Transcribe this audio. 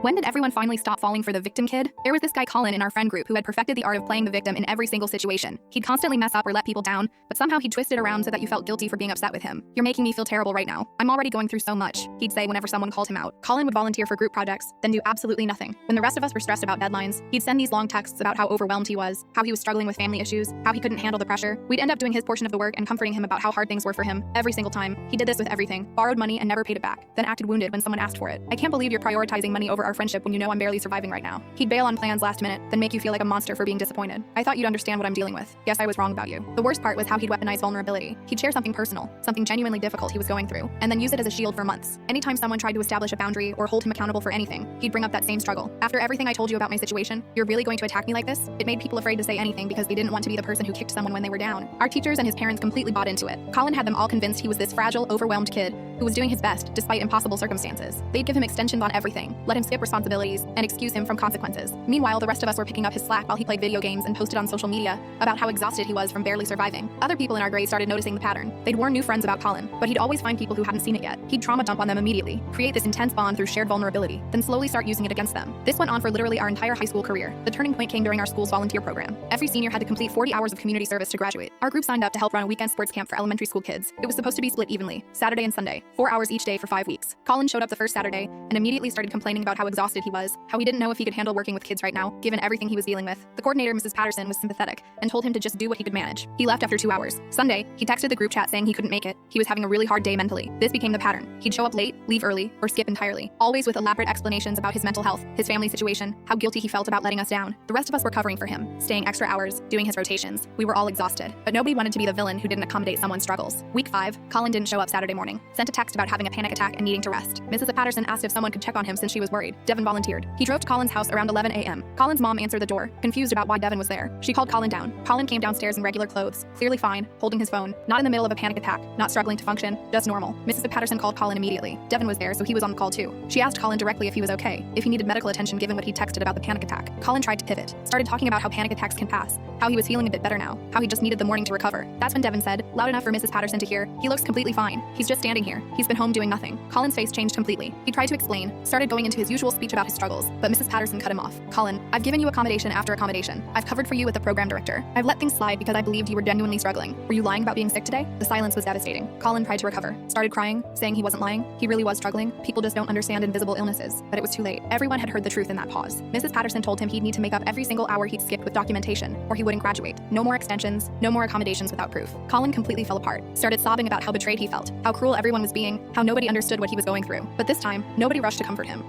When did everyone finally stop falling for the victim kid? There was this guy Colin in our friend group who had perfected the art of playing the victim in every single situation. He'd constantly mess up or let people down, but somehow he'd twist it around so that you felt guilty for being upset with him. "You're making me feel terrible right now. I'm already going through so much," he'd say whenever someone called him out. Colin would volunteer for group projects, then do absolutely nothing. When the rest of us were stressed about deadlines, he'd send these long texts about how overwhelmed he was, how he was struggling with family issues, how he couldn't handle the pressure. We'd end up doing his portion of the work and comforting him about how hard things were for him every single time. He did this with everything, borrowed money and never paid it back, then acted wounded when someone asked for it. "I can't believe you're prioritizing money over our friendship when you know I'm barely surviving right now." He'd bail on plans last minute, then make you feel like a monster for being disappointed. "I thought you'd understand what I'm dealing with. Guess I was wrong about you." The worst part was how he'd weaponize vulnerability. He'd share something personal, something genuinely difficult he was going through, and then use it as a shield for months. Anytime someone tried to establish a boundary or hold him accountable for anything, he'd bring up that same struggle. "After everything I told you about my situation, you're really going to attack me like this?" It made people afraid to say anything because they didn't want to be the person who kicked someone when they were down. Our teachers and his parents completely bought into it. Colin had them all convinced he was this fragile, overwhelmed kid who was doing his best despite impossible circumstances. They'd give him extensions on everything, let him skip responsibilities, and excuse him from consequences. Meanwhile, the rest of us were picking up his slack while he played video games and posted on social media about how exhausted he was from barely surviving. Other people in our grade started noticing the pattern. They'd warn new friends about Colin, but he'd always find people who hadn't seen it yet. He'd trauma dump on them immediately, create this intense bond through shared vulnerability, then slowly start using it against them. This went on for literally our entire high school career. The turning point came during our school's volunteer program. Every senior had to complete 40 hours of community service to graduate. Our group signed up to help run a weekend sports camp for elementary school kids. It was supposed to be split evenly, Saturday and Sunday, 4 hours each day for 5 weeks. Colin showed up the first Saturday and immediately started complaining about how exhausted he was, how he didn't know if he could handle working with kids right now, given everything he was dealing with. The coordinator, Mrs. Patterson, was sympathetic and told him to just do what he could manage. He left after 2 hours. Sunday, he texted the group chat saying he couldn't make it. He was having a really hard day mentally. This became the pattern. He'd show up late, leave early, or skip entirely, always with elaborate explanations about his mental health, his family situation, how guilty he felt about letting us down. The rest of us were covering for him, staying extra hours, doing his rotations. We were all exhausted, but nobody wanted to be the villain who didn't accommodate someone's struggles. Week 5, Colin didn't show up Saturday morning. Sent a text about having a panic attack and needing to rest. Mrs. Patterson asked if someone could check on him since she was worried. Devin volunteered. He drove to Colin's house around 11 a.m. Colin's mom answered the door, confused about why Devin was there. She called Colin down. Colin came downstairs in regular clothes, clearly fine, holding his phone, not in the middle of a panic attack, not struggling to function, just normal. Mrs. Patterson called Colin immediately. Devin was there, so he was on the call too. She asked Colin directly if he was okay, if he needed medical attention given what he texted about the panic attack. Colin tried to pivot, started talking about how panic attacks can pass, how he was feeling a bit better now, how he just needed the morning to recover. That's when Devin said, loud enough for Mrs. Patterson to hear, "He looks completely fine. He's just standing here. He's been home doing nothing." Colin's face changed completely. He tried to explain, started going into his usual speech about his struggles, but Mrs. Patterson cut him off. "Colin, I've given you accommodation after accommodation. I've covered for you with the program director. I've let things slide because I believed you were genuinely struggling. Were you lying about being sick today?" The silence was devastating. Colin tried to recover, started crying, saying he wasn't lying. He really was struggling. People just don't understand invisible illnesses. But it was too late. Everyone had heard the truth in that pause. Mrs. Patterson told him he'd need to make up every single hour he'd skipped with documentation, or he wouldn't graduate. No more extensions, no more accommodations without proof. Colin completely fell apart, started sobbing about how betrayed he felt, how cruel everyone was being, how nobody understood what he was going through. But this time, nobody rushed to comfort him.